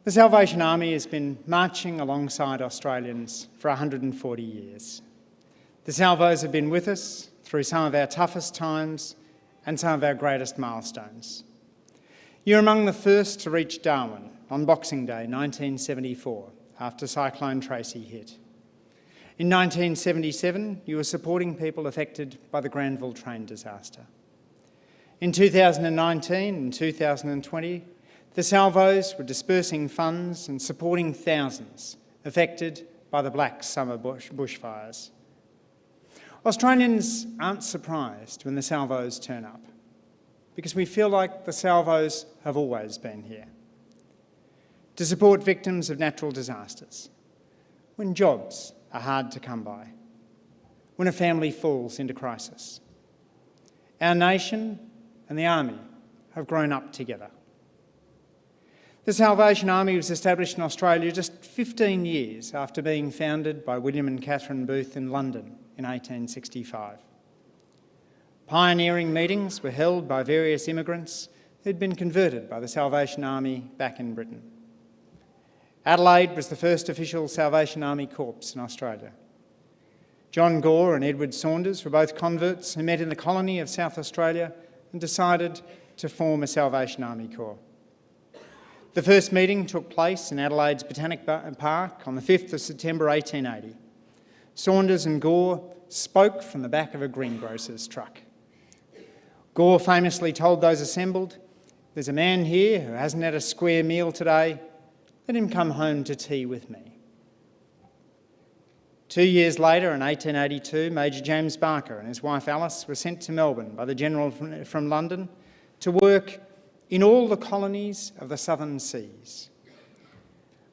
The Salvation Army has been marching alongside Australians for 140 years. The Salvos have been with us through some of our toughest times and some of our greatest milestones. You're among the first to reach Darwin on Boxing Day 1974, after Cyclone Tracy hit. In 1977, you were supporting people affected by the Granville train disaster. In 2019 and 2020, the Salvos were dispersing funds and supporting thousands affected by the Black Summer bushfires. Australians aren't surprised when the Salvos turn up, because we feel like the Salvos have always been here. To support victims of natural disasters, when jobs are hard to come by, when a family falls into crisis. Our nation and the Army have grown up together. The Salvation Army was established in Australia just 15 years after being founded by William and Catherine Booth in London in 1865. Pioneering meetings were held by various immigrants who'd been converted by the Salvation Army back in Britain. Adelaide was the first official Salvation Army corps in Australia. John Gore and Edward Saunders were both converts who met in the colony of South Australia and decided to form a Salvation Army Corps. The first meeting took place in Adelaide's Botanic Park on the 5th of September 1880. Saunders and Gore spoke from the back of a greengrocer's truck. Gore famously told those assembled, "There's a man here who hasn't had a square meal today. Let him come home to tea with me." 2 years later, in 1882, Major James Barker and his wife Alice were sent to Melbourne by the General from London to work in all the colonies of the southern seas.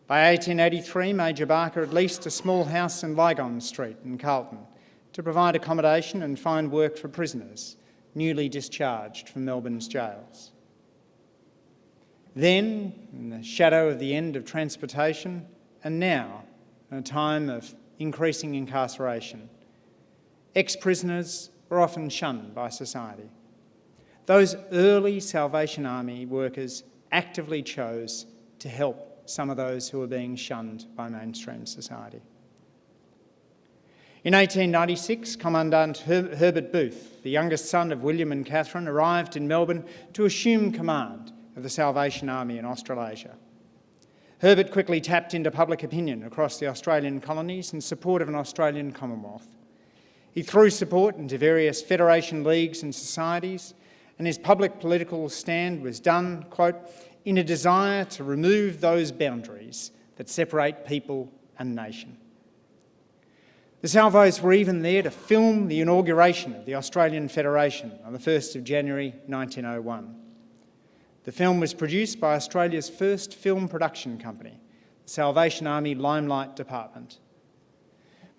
By 1883, Major Barker had leased a small house in Lygon Street in Carlton to provide accommodation and find work for prisoners newly discharged from Melbourne's jails. Then, in the shadow of the end of transportation, and now, in a time of increasing incarceration, ex-prisoners were often shunned by society. Those early Salvation Army workers actively chose to help some of those who were being shunned by mainstream society. In 1896, Commandant Herbert Booth, the youngest son of William and Catherine, arrived in Melbourne to assume command of the Salvation Army in Australasia. Herbert quickly tapped into public opinion across the Australian colonies in support of an Australian Commonwealth. He threw support into various federation leagues and societies, and his public political stand was done, quote, in a desire to remove those boundaries that separate people and nation. The Salvos were even there to film the inauguration of the Australian Federation on the 1st of January 1901. The film was produced by Australia's first film production company, the Salvation Army Limelight Department.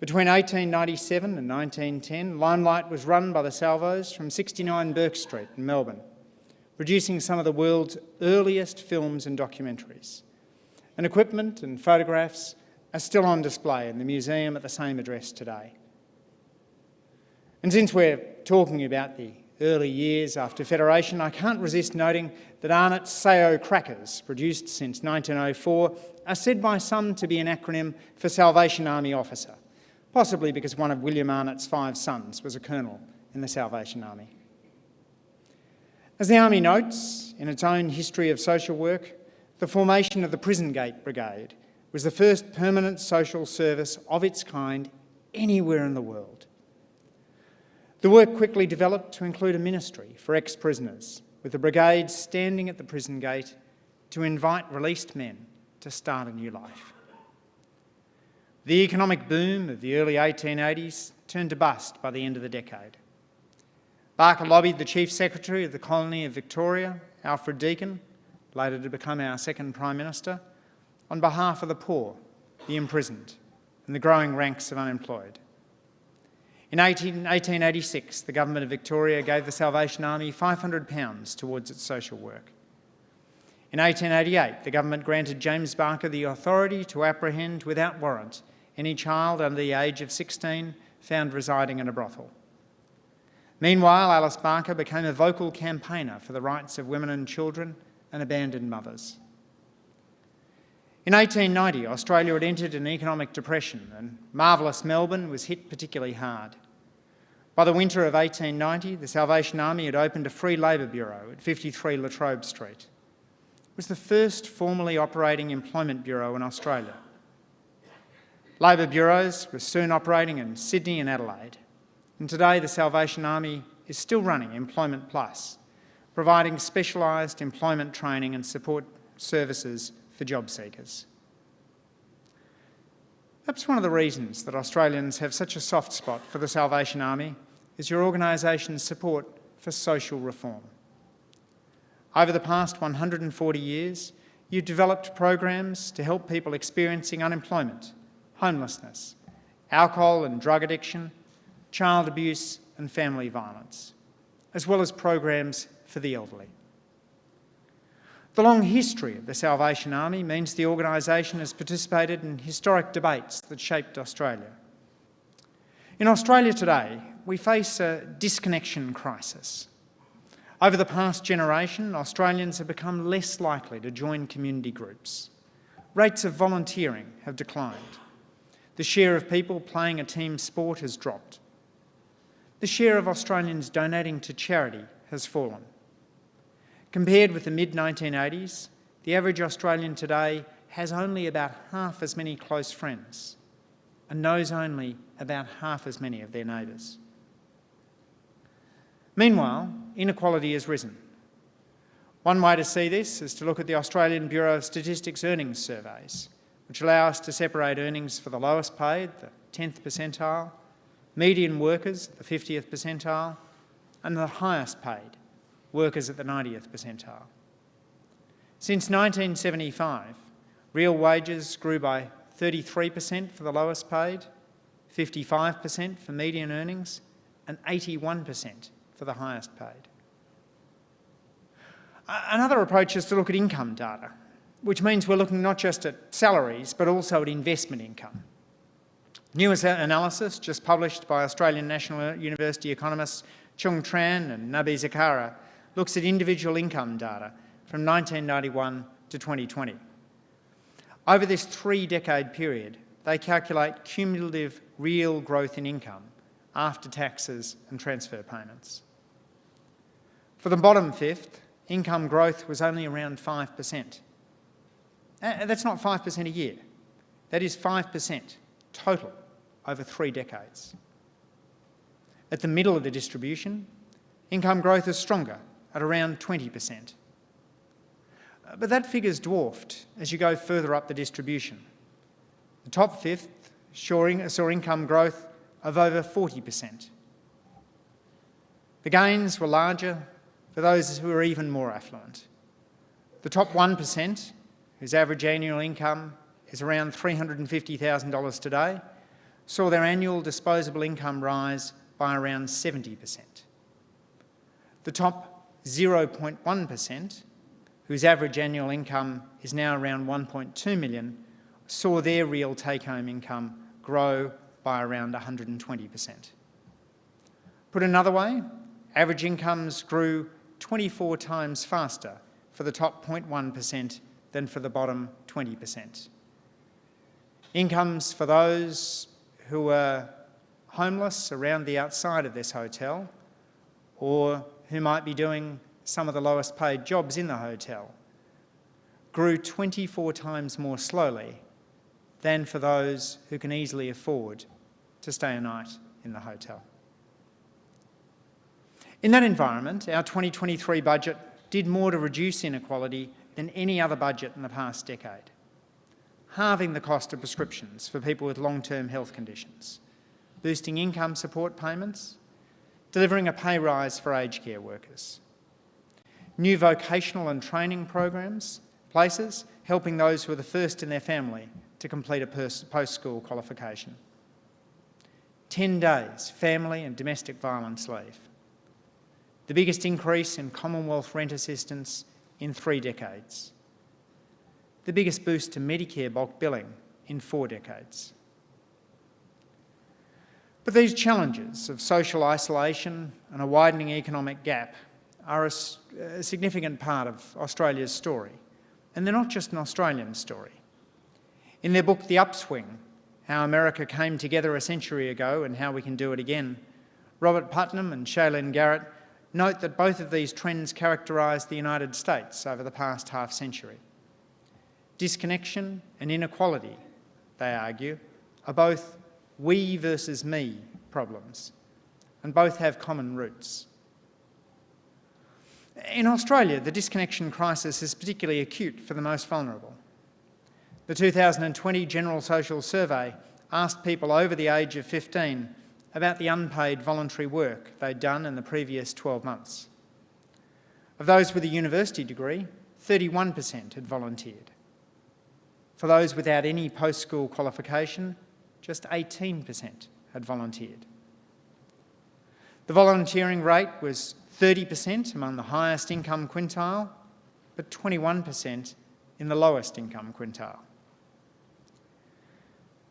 Between 1897 and 1910, Limelight was run by the Salvos from 69 Burke Street in Melbourne, producing some of the world's earliest films and documentaries. And equipment and photographs are still on display in the museum at the same address today. And since we're talking about the early years after Federation, I can't resist noting that Arnott's Sao crackers, produced since 1904, are said by some to be an acronym for Salvation Army Officer, possibly because one of William Arnott's 5 sons was a colonel in the Salvation Army. As the Army notes in its own history of social work, the formation of the Prison Gate Brigade was the first permanent social service of its kind anywhere in the world. The work quickly developed to include a ministry for ex-prisoners, with the brigade standing at the prison gate to invite released men to start a new life. The economic boom of the early 1880s turned to bust by the end of the decade. Barker lobbied the Chief Secretary of the Colony of Victoria, Alfred Deakin, later to become our second Prime Minister, on behalf of the poor, the imprisoned, and the growing ranks of unemployed. In 1886, the Government of Victoria gave the Salvation Army £500 towards its social work. In 1888, the government granted James Barker the authority to apprehend without warrant any child under the age of 16 found residing in a brothel. Meanwhile, Alice Barker became a vocal campaigner for the rights of women and children and abandoned mothers. In 1890, Australia had entered an economic depression and marvellous Melbourne was hit particularly hard. By the winter of 1890, the Salvation Army had opened a free labour bureau at 53 La Trobe Street. It was the first formally operating employment bureau in Australia. Labour bureaus were soon operating in Sydney and Adelaide, and today the Salvation Army is still running Employment Plus, providing specialised employment training and support services for job seekers. Perhaps one of the reasons that Australians have such a soft spot for the Salvation Army is your organisation's support for social reform. Over the past 140 years, you've developed programs to help people experiencing unemployment, homelessness, alcohol and drug addiction, child abuse and family violence, as well as programs for the elderly. The long history of the Salvation Army means the organisation has participated in historic debates that shaped Australia. In Australia today, we face a disconnection crisis. Over the past generation, Australians have become less likely to join community groups. Rates of volunteering have declined. The share of people playing a team sport has dropped. The share of Australians donating to charity has fallen. Compared with the mid-1980s, the average Australian today has only about half as many close friends and knows only about half as many of their neighbours. Meanwhile, inequality has risen. One way to see this is to look at the Australian Bureau of Statistics earnings surveys, which allow us to separate earnings for the lowest paid, the 10th percentile, median workers, the 50th percentile, and the highest paid, workers at the 90th percentile. Since 1975, real wages grew by 33% for the lowest paid, 55% for median earnings, and 81% for the highest paid. Another approach is to look at income data, which means we're looking not just at salaries, but also at investment income. New analysis, just published by Australian National University economists Chung Tran and Nabi Zakara, looks at individual income data from 1991 to 2020. Over this 3-decade period, they calculate cumulative real growth in income after taxes and transfer payments. For the bottom fifth, income growth was only around 5%. That's not 5% a year. That is 5% total over 3 decades. At the middle of the distribution, income growth is stronger at around 20%. But that figure's dwarfed as you go further up the distribution. The top fifth saw income growth of over 40%. The gains were larger for those who were even more affluent. The top 1%, whose average annual income is around $350,000 today, saw their annual disposable income rise by around 70%. The top 0.1%, whose average annual income is now around 1.2 million, saw their real take-home income grow by around 120%. Put another way, average incomes grew 24 times faster for the top 0.1% than for the bottom 20%. Incomes for those who were homeless around the outside of this hotel, or who might be doing some of the lowest paid jobs in the hotel, grew 24 times more slowly than for those who can easily afford to stay a night in the hotel. In that environment, our 2023 budget did more to reduce inequality than any other budget in the past decade, halving the cost of prescriptions for people with long-term health conditions, boosting income support payments, delivering a pay rise for aged care workers, new vocational and training places helping those who are the first in their family to complete a post-school qualification, 10 days family and domestic violence leave, the biggest increase in Commonwealth rent assistance in 3 decades, the biggest boost to Medicare bulk billing in 4 decades. But these challenges of social isolation and a widening economic gap are a significant part of Australia's story. And they're not just an Australian story. In their book, The Upswing, How America Came Together a Century Ago and How We Can Do It Again, Robert Putnam and Shailene Garrett note that both of these trends characterise the United States over the past half-century. Disconnection and inequality, they argue, are both we versus me problems, and both have common roots. In Australia, the disconnection crisis is particularly acute for the most vulnerable. The 2020 General Social Survey asked people over the age of 15 about the unpaid voluntary work they'd done in the previous 12 months. Of those with a university degree, 31% had volunteered. For those without any post-school qualification, just 18% had volunteered. The volunteering rate was 30% among the highest income quintile, but 21% in the lowest income quintile.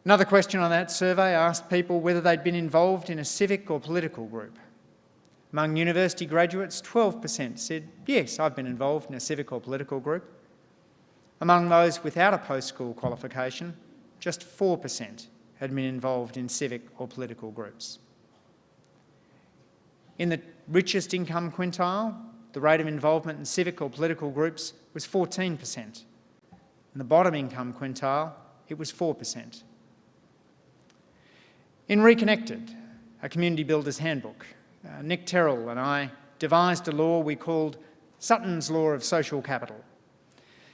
Another question on that survey asked people whether they'd been involved in a civic or political group. Among university graduates, 12% said, yes, I've been involved in a civic or political group. Among those without a post-school qualification, just 4% had been involved in civic or political groups. In the richest income quintile, the rate of involvement in civic or political groups was 14%. In the bottom income quintile, it was 4%. In Reconnected, a community builder's handbook, Nick Terrell and I devised a law we called Sutton's Law of Social Capital.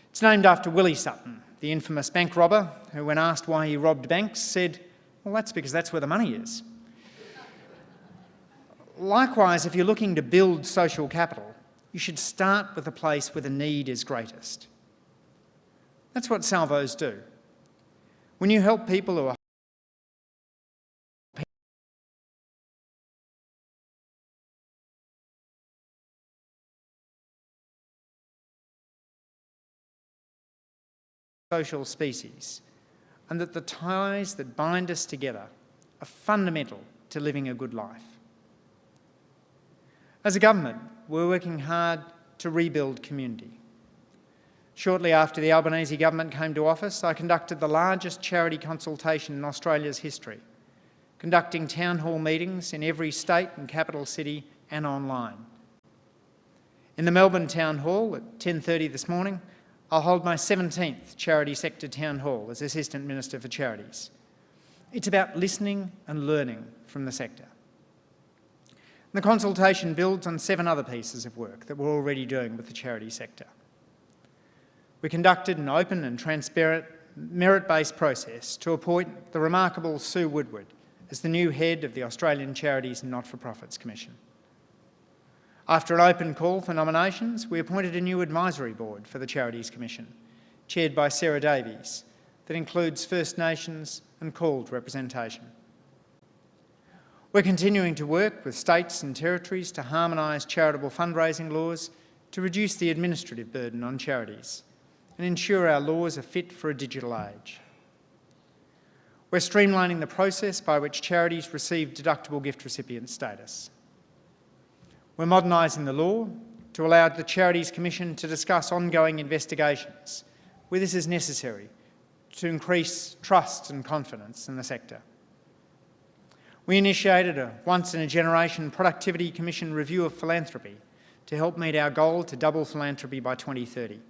It's named after Willie Sutton, the infamous bank robber who, when asked why he robbed banks, said, well, that's because that's where the money is. Likewise, if you're looking to build social capital, you should start with the place where the need is greatest. That's what salvos do. When you help people who are social species, and that the ties that bind us together are fundamental to living a good life. As a government, we're working hard to rebuild community. Shortly after the Albanese government came to office, I conducted the largest charity consultation in Australia's history, conducting town hall meetings in every state and capital city and online. In the Melbourne Town Hall at 10:30 this morning, I'll hold my 17th charity sector town hall as Assistant Minister for Charities. It's about listening and learning from the sector. The consultation builds on 7 other pieces of work that we're already doing with the charity sector. We conducted an open and transparent merit-based process to appoint the remarkable Sue Woodward as the new head of the Australian Charities and Not-for-Profits Commission. After an open call for nominations, we appointed a new advisory board for the Charities Commission, chaired by Sarah Davies, that includes First Nations and called representation. We're continuing to work with states and territories to harmonise charitable fundraising laws to reduce the administrative burden on charities and ensure our laws are fit for a digital age. We're streamlining the process by which charities receive deductible gift recipient status. We're modernising the law to allow the Charities Commission to discuss ongoing investigations where this is necessary to increase trust and confidence in the sector. We initiated a once-in-a-generation Productivity Commission review of philanthropy to help meet our goal to double philanthropy by 2030.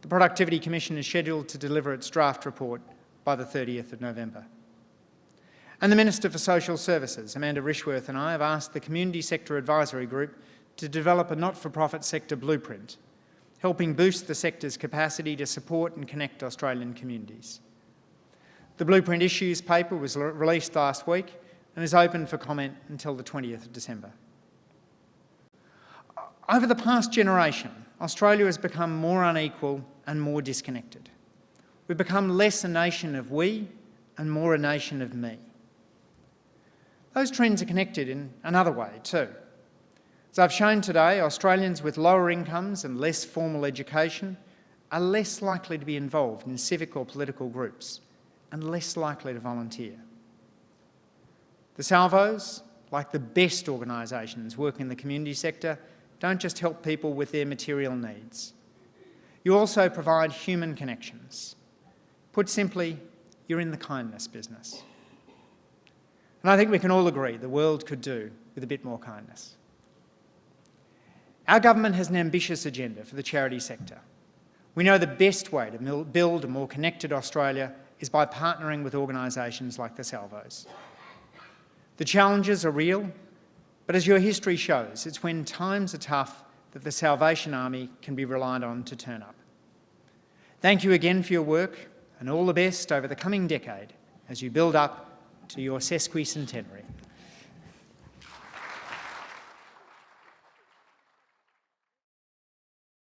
The Productivity Commission is scheduled to deliver its draft report by the 30th of November. And the Minister for Social Services, Amanda Rishworth, and I have asked the Community Sector Advisory Group to develop a not-for-profit sector blueprint, helping boost the sector's capacity to support and connect Australian communities. The blueprint issues paper was released last week and is open for comment until the 20th of December. Over the past generation, Australia has become more unequal and more disconnected. We've become less a nation of we and more a nation of me. Those trends are connected in another way too. As I've shown today, Australians with lower incomes and less formal education are less likely to be involved in civic or political groups and less likely to volunteer. The salvos, like the best organisations working in the community sector, don't just help people with their material needs. You also provide human connections. Put simply, you're in the kindness business. And I think we can all agree the world could do with a bit more kindness. Our government has an ambitious agenda for the charity sector. We know the best way to build a more connected Australia is by partnering with organisations like the Salvos. The challenges are real, but as your history shows, it's when times are tough that the Salvation Army can be relied on to turn up. Thank you again for your work, and all the best over the coming decade as you build up to your sesquicentenary.